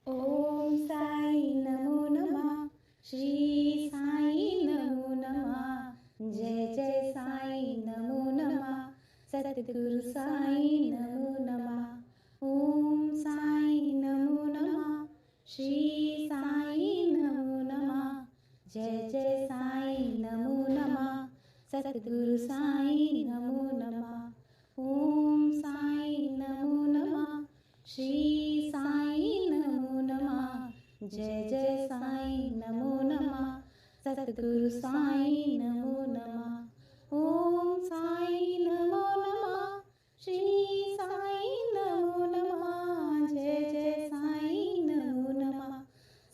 ओम साई नमो नमः। श्री साई नमो नमः। जय जय साई नमो नमः। सद्गुरु साई नमो नमः। ओम साई नमो नमः। श्री साई नमो नमः। जय जय साई नमो नमः। सद्गुरु साई नमो नमः। ओम साई नमो नमः। श्री साई नमो नमः। जय जय साई नमो नमः। सद्गुरु साई नमो नमः। ओम साई नमो नमः। श्री साई नमो नमः। जय जय साई नमो नमः।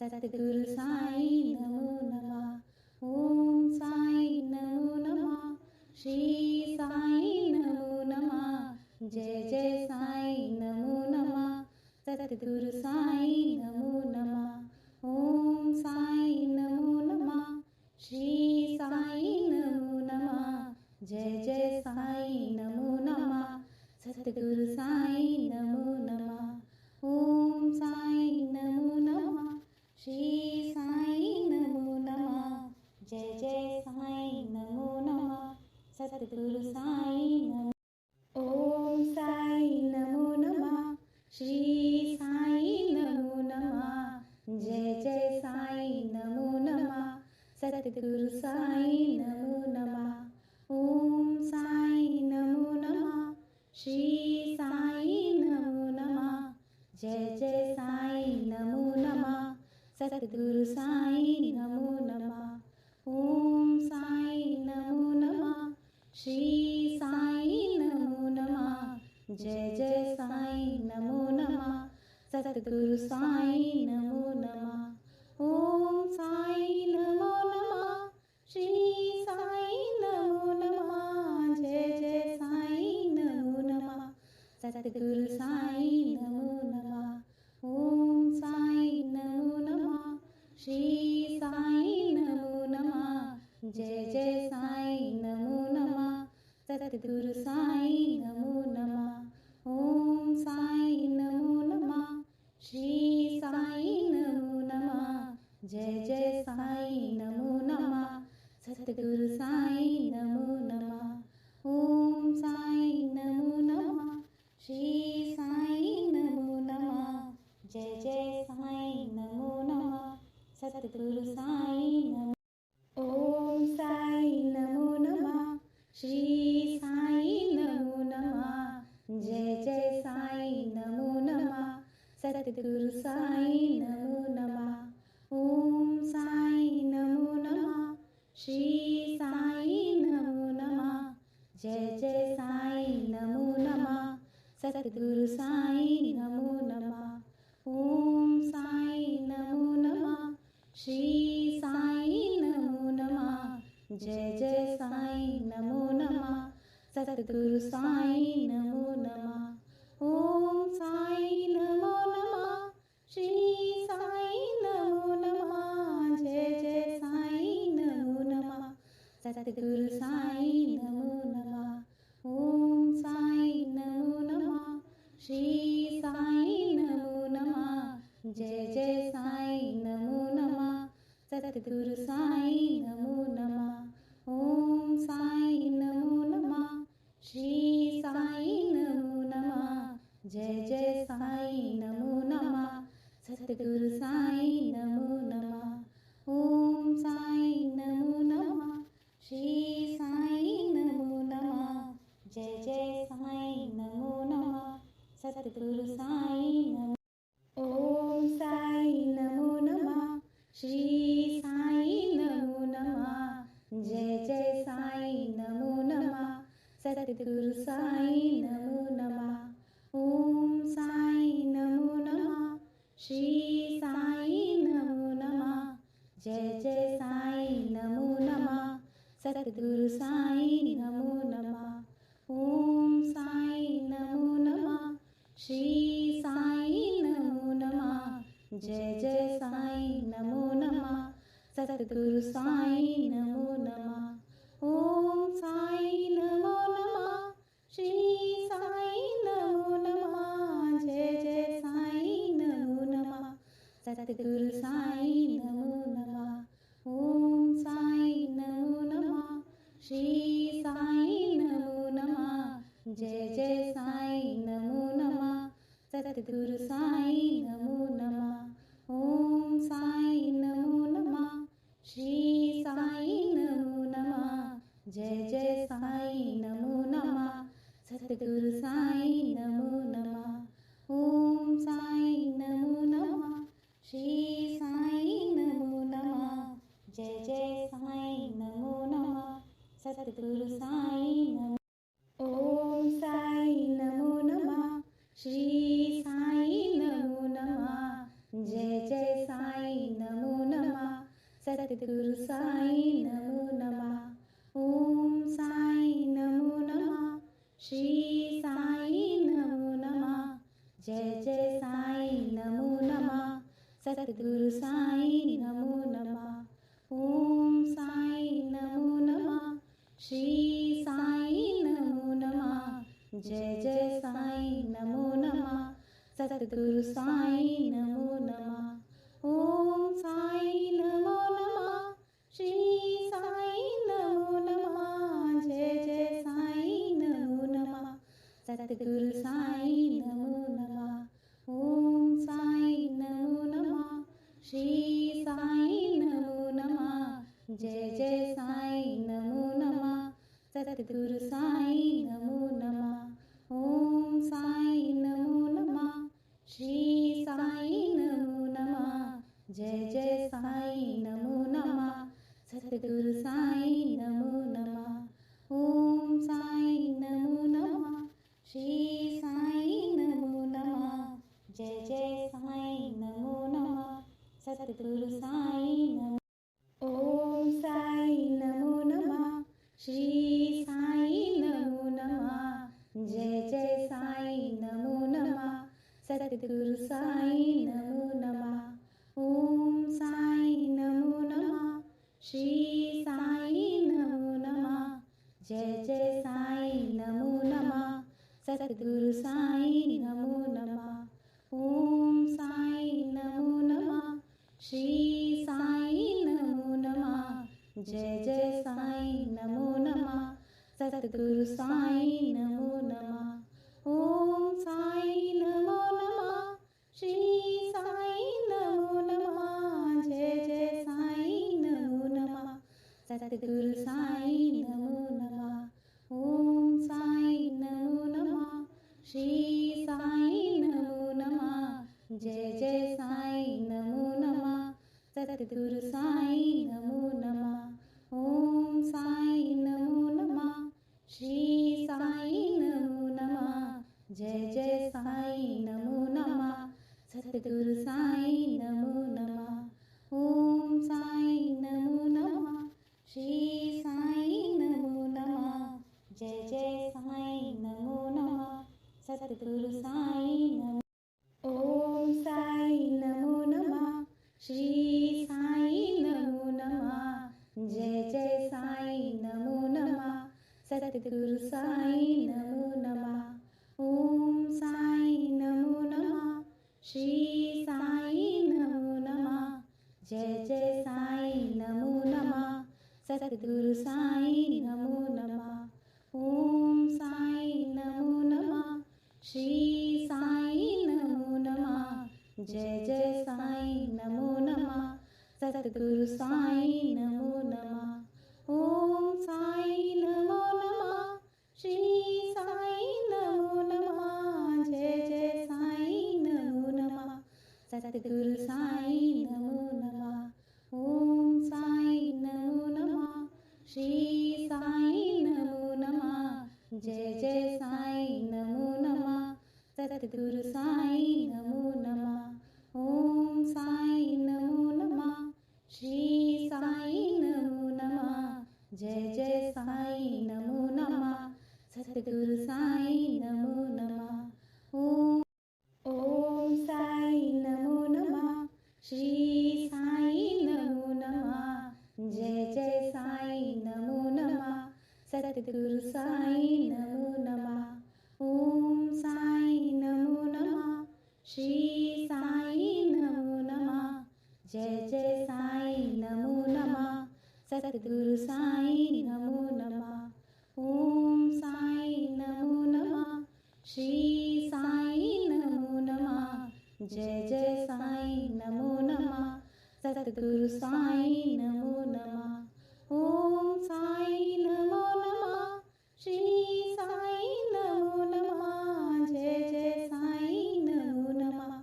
सद्गुरु साई नमो नमः। ओम साई नमो नमः। श्री साई नमो नमः। जय जय साई नमो नमः। सद्गुरु साई नमो नमः। ओम साई नमो नमः। श्री साई नमो नमः। जय जय साई नमो नमः। सद्गुरु साई नमो नमः। ओम साई नमो नमः। श्री साई नमो नमः। जय जय साई नमो नमः। सद्गुरु साई नमो। ओम साई नमो नमः। श्री साई नमो नमः। जय जय साई नमो नमः। सद्गुरु साई नमो नमः। ओम साई नमो नमः। श्री साई नमो नमः। जय जय साई नमो नमः। सद्गुरु साई नमो नमः। ओम साई नमो नमः। श्री साई नमो नमः। जय जय साई नमो नमः। सद्गुरु साई नमो नमः। ओम साई नमो नमः। श्री साई नमो नमः। जय जय साई नमो नमः। सद्गुरु साई नमो नमः। ओम साई नमो नमः। श्री साई नमो नमः। जय जय साई नमो नमः। सद्गुरु साई नमो नमः। ओम साई नमो नमः। श्री साई नमो नमः। जय जय साई नमो नमः। सद्गुरु साई नमो नमः। ओम साई नमो नमः। श्री साई नमो नमः। जय जय साई नमो नमः। सद्गुरु साई नमो। ओम साई नमो नमः। श्री साई नमो नमः। जय जय साई नमो नमः। सद्गुरु साई नमो नमः। ओम साई नमो नमः। श्री साई नमो नमः। जय जय साई नमो नमः। सद्गुरु साई नमो नमः। ओम साई नमो नमः। श्री साई नमो नमः। जय जय साई नमो नमः। सद्गुरु साई नमो नमः। ओम साई नमो नमः। श्री साई नमो नमः। जय जय साई नमो नमः। सद्गुरु साई नमो नमः। ओम साई नमो नमः। श्री साई नमो नमः। जय जय साई नमो नमः। सद्गुरु साई नमो नमः। ओम साई नमो नमः। श्री साई नमो नमः। जय जय साई नमो नमः। सद्गुरु साई नमो नमः। ओम साई नमो नमः। श्री साई नमो नमः। जय जय साई नमो नमः। सद्गुरु साई नमो। ओम साई नमो नमः। श्री साई नमो नमः। जय जय साई नमो नमः। सद्गुरु साई नमो नमः। ओम साई नमो नमः। श्री साई नमो नमः। जय जय साई नमो नमः। सद्गुरु साई नमो नमः। ओम साई नमो नमः। श्री साई नमो नमः। जय जय साई नमो नमः। सद्गुरु साई नमो नमः। ओम साई नमो नमः। श्री साई नमो नमः। जय जय साई नमो नमः। सद्गुरु साईं नमो नमः। ओम साईं नमो नमः। श्री साईं नमो नमः। जय जय साईं नमो नमः। सद्गुरु साईं नमो नमः। ओम साईं नमो नमः। श्री साईं नमो नमः। जय जय साईं नमो नमः। सद्गुरु साईं नमो नमः। ओम साईं नमो नमः। श्री साईं नमो नमः। जय जय साईं नमो नमः। सद्गुरु साईं नमो। ओम साईं नमो नमः। श्री साईं नमो नमः। जय जय साईं नमो नमः। सद्गुरु साईं नमो नमः। ओम साईं नमो नमः। श्री साईं नमो नमः। जय जय साईं नमो नमः। सद्गुरु साईं नमो नमः। ओम साईं नमो नमः। श्री साईं नमो नमः। जय जय साईं नमो नमः। सद्गुरु साईं नमो नमः। ओम साईं नमो नमः। श्री साईं नमो नमः। जय जय साईं नमो नमः। सद्गुरु साईं नमो नमः। ओम साईं नमो नमः। श्री साईं नमो नमः। जय जय साईं नमो नमः। सद्गुरु साईं नमो नमः। ओम साईं नमो नमः। श्री साईं नमो नमः। जय जय साईं नमो नमः। सद्गुरु साईं नमो नमः। ओम साईं नमो नमः। श्री साईं नमो नमः। जय जय साईं नमो नमः। सद्गुरु साईं नमो। ओम साईं नमो नमः। श्री साईं नमो नमः। जय जय साईं नमो नमः। सद्गुरु साईं नमो नमः। ओम साईं नमो नमः। श्री साईं नमो नमः। जय जय साईं नमो नमः। सद्गुरु साईं नमो नमः। ओम साईं नमो नमः। श्री साईं नमो नमः। जय जय साईं नमो नमः। सद्गुरु साईं नमो नमः। ओम साईं नमो नमः। श्री साईं नमो नमः। जय जय साईं नमो नमः। सद्गुरु साईं नमो नमः। ओम साईं नमो नमः। श्री साईं नमो नमः। जय जय साईं नमो नमः। सद्गुरु साईं नमो नमः। ओम साईं नमो नमः। श्री साईं नमो नमः। जय जय साईं नमो नमः। सद्गुरु साईं नमो नमः। ओम साईं नमो नमः। श्री साईं नमो नमः। जय जय साईं नमो नमः। सद्गुरु साईं नमो। ओम साईं नमो नमः। श्री साईं नमो नमः। जय जय साईं नमो नमः। सद्गुरु साईं नमो नमः। ओम साईं नमो नमः। श्री साईं नमो नमः। जय जय साईं नमो नमः। सद्गुरु साईं नमो नमः। ओम साईं नमो नमः। श्री साईं नमो नमः। जय जय साईं नमो नमः। सद्गुरु साईं नमो नमः। ओम साईं नमो नमः। श्री साईं नमो नमः। जय जय साईं नमो नमः। सद्गुरु साईं नमो नमः। ओम साईं नमो नमः। श्री साईं नमो नमः। जय जय साईं नमो नमः। सद्गुरु साईं नमो नमः। ओम साईं नमो नमः। श्री साईं नमो नमः। जय जय साईं नमो नमः। सद्गुरु साईं नमो नमः। ओम साईं नमो नमः। श्री साईं नमो नमः। जय जय साईं नमो नमः। सद्गुरु साईं नमो नमः। ओम साईं नमो नमः। श्री साईं नमो नमः। जय जय साईं नमो नमः सतगुरु साईं नमो नमः ओम साईं नमो नमः श्री साईं नमो नमः जय जय साईं नमो नमः सतगुरु साईं नमो नमः ओम साईं नमो नमः श्री साईं नमो नमः जय जय साईं नमो नमः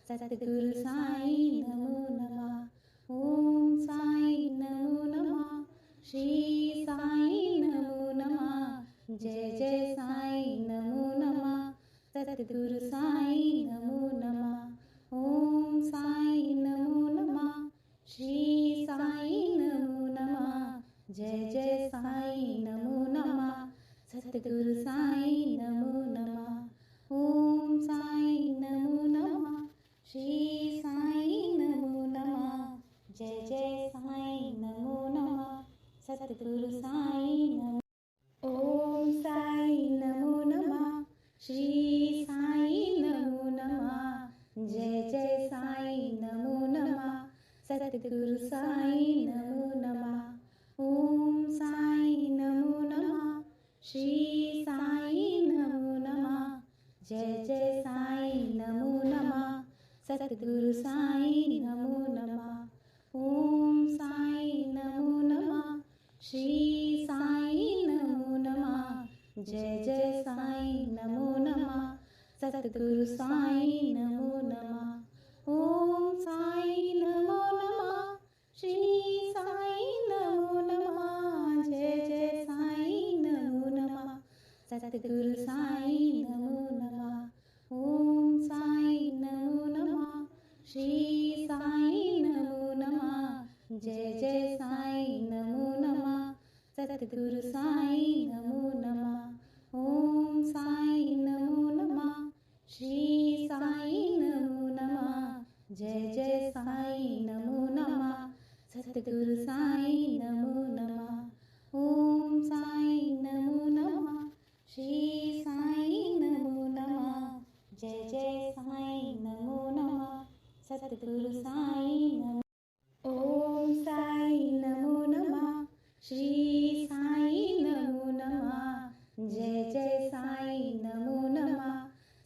सतगुरु साईं नमो नमः ओम साईं नमो नमः श्री साईं नमो नमः जय जय साईं नमो नमः सतगुरु साईं नमो नमः ओम साईं नमो नमः श्री साईं नमो नमः जय जय साईं नमो नमः सतगुरु साईं नमो नमः ओम साईं नमो नमः श्री साईं नमो नमः जय जय साईं नमो नमः सतगुरु साईं नमो ओम साईं नमो नमः श्री साईं नमो नमः जय जय साईं नमो नमः सतगुरु साईं नमो नमः ओम साईं नमो नमः श्री साईं नमो नमः जय जय साईं नमो नमः सतगुरु साईं नमो नमः ओम साईं नमो नमः श्री साईं नमो नमः जय जय साईं नमो नमः सतगुरु साईं नमो नमः ओम साईं नमो नमः श्री साईं नमो नमः जय जय साईं नमो नमः सतगुरु साईं नमो नमः ओम साईं नमो नमः श्री साईं नमो नमः जय जय साईं नमो नमः सतगुरु साईं नमो नमः ओम साईं नमो नमः श्री साईं नमो नमः जय जय साईं नमो नमः सतगुरु साईं नमो नमः ओम साईं नमो नमः श्री साईं नमो नमः जय जय साईं नमो नमः सतगुरु साईं नमो ओम साईं नमो नमः श्री साईं नमो नमः जय जय साईं नमो नमः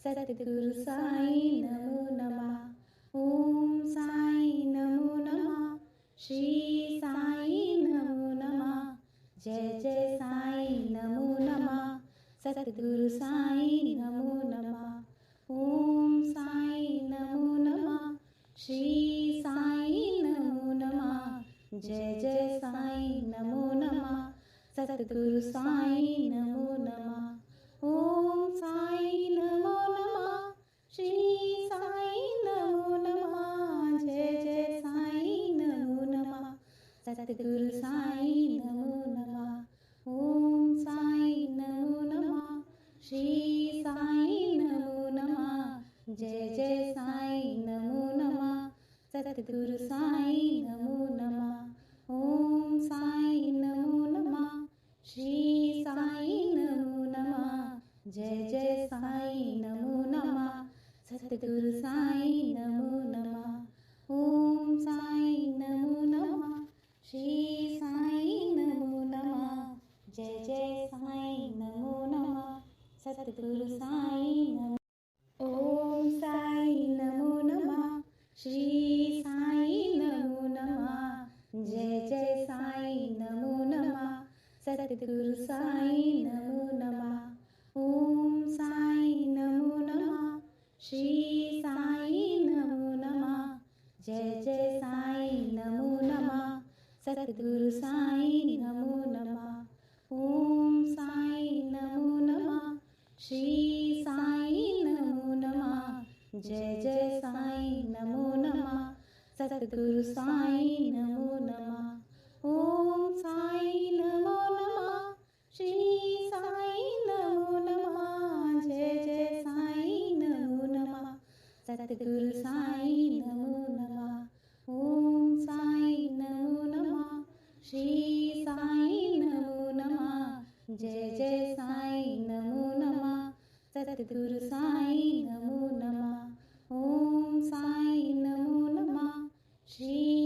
सतगुरु साईं नमो नमः ओम साईं नमो नमः श्री साईं नमो नमः जय जय साईं नमो नमः सतगुरु साईं नमो नमः ओम साईं नमो नमः श्री साईं नमो नमः जय जय साईं नमो नमः सतगुरु साईं नमो नमः ओम साईं नमो नमः श्री साईं नमो नमः जय जय साईं नमो नमः सतगुरु साईं नमो नमः ओम साईं नमो नमः श्री साईं नमो नमः जय जय साईं नमो नमः सतगुरु साईं नमो नमः ओम साईं नमो नमः श्री साईं नमो नमः जय जय साईं नमो नमः सतगुरु साईं नमो नमः ओम साईं नमो नमः श्री साईं नमो नमः जय जय साईं नमो नमः सतगुरु साईं नमो ओम साईं नमो नमः श्री साईं नमो नमः जय जय साईं नमो नमः सतगुरु साईं नमो नमः ओम साईं नमो नमः श्री साईं नमो नमः जय जय साईं नमो नमः सतगुरु साईं नमो नमः ओम साईं नमो नमः श्री साईं नमो नमः जय जय साईं नमो नमः सतगुरु साईं नमो नमः ओम साईं नमो नमः श्री साईं नमो नमः जय जय साईं नमो नमः सतगुरु साईं नमो नमः ओम साईं नमो नमः श्री साईं नमो नमः जय जय साईं नमो नमः सतगुरु साईं नमो नमः ओम साईं नमो नमः श्री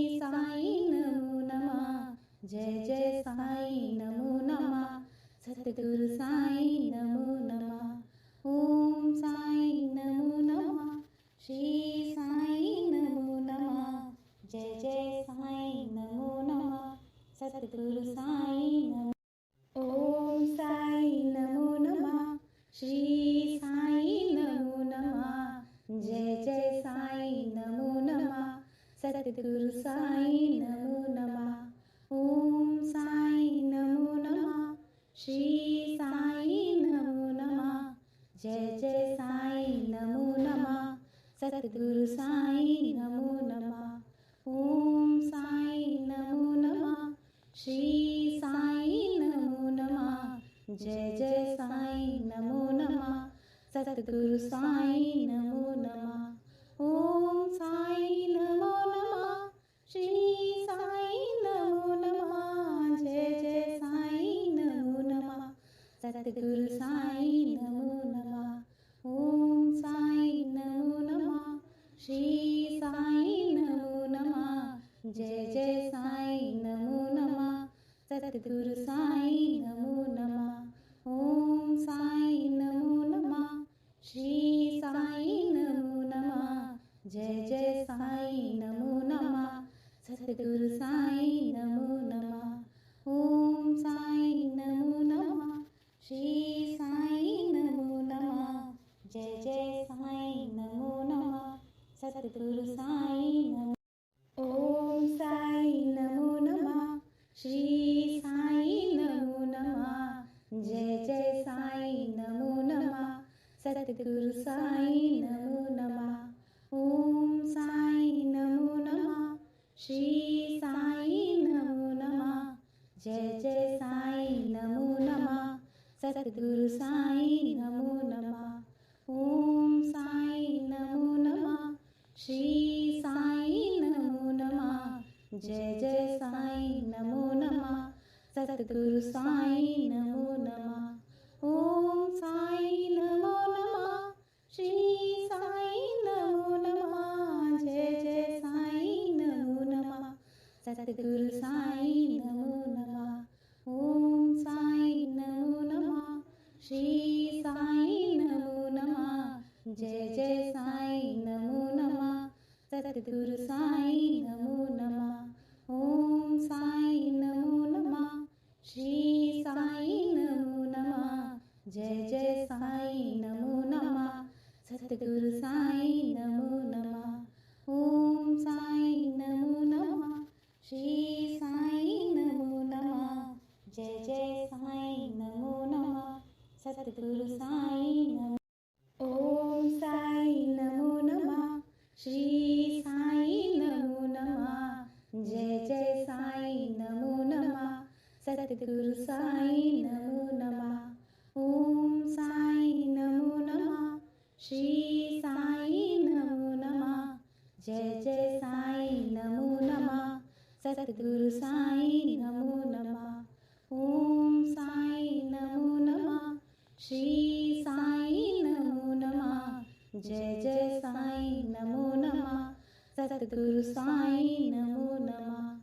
सद्गुरु साई नमो नमः. ओम साई नमो नमः. श्री साई नमो नमः. जय जय साई नमो नमः. सद्गुरु साई नमो नमः. ओम साई नमो नमः. श्री साई नमो नमः. जय जय साई नमो नमः. सद्गुरु साई नमो नमः. ओम साई नमो नमः. श्री साई नमो नमः. जय जय साई नमो नमः. सद्गुरु साई नमो नमः. ओम साई नमो नमः. श्री साई नमो नमः. जय जय साई नमो नमः. सद्गुरु साई नमो नमः. ओम साई नमो नमः. श्री साई नमो नमः. जय जय साई नमो नमः. सद्गुरु साई नमो नमः. ओम साई नमो नमः. श्री साई नमो नमः. जय जय साई नमो नमः. सद्गुरु साई नमो. ओम साई नमो नमः. श्री साई नमो नमः. जय जय साई नमो नमः. सद्गुरु साई नमो नमः. ओम साई नमो नमः. श्री साई नमो नमः. जय जय साई नमो नमः. सद्गुरु साई नमो नमः. ओम साई नमो नमः. श्री साई नमो नमः. जय जय साई नमो नमः. सद्गुरु साई नमो नमः. ओम साई नमो नमः. श्री साई नमो नमः. जय जय साई नमो नमः. सद्गुरु साई नमो नमः. ओम साई नमो नमः. श्री साई नमो नमः. जय जय साई नमो नमः. सद्गुरु साई नमो नमः. ओम साई नमो नमः. श्री साई नमो नमः. जय जय साई नमो नमः. सद्गुरु साई नमो नमः. ओम साई नमो नमः. श्री साई नमो नमः. जय जय साई नमो नमः. सद्गुरु साई नमो. ओम साई नमो नमः. श्री साई नमो नमः. जय जय साई नमो नमः. सद्गुरु साई नमो नमः. ओम साई नमो नमः. श्री साई नमो नमः. जय जय साई नमो नमः. सद्गुरु साई नमो नमः. ओम साई नमो नमः. श्री साई नमो नमः. जय जय साई नमो नमः. सद्गुरु साई नमो नमः.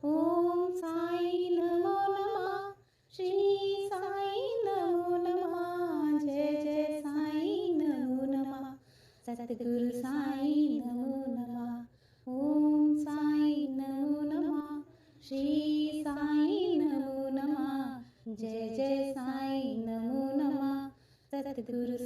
ओम साई नमो नमः. श्री साई नमो नमः. जय जय साई नमो नमः. सद्गुरु साई नमो नमः. ओम साई नमो नमः. श्री साई नमो नमः. जय जय साई नमो नमः. सद्गुरु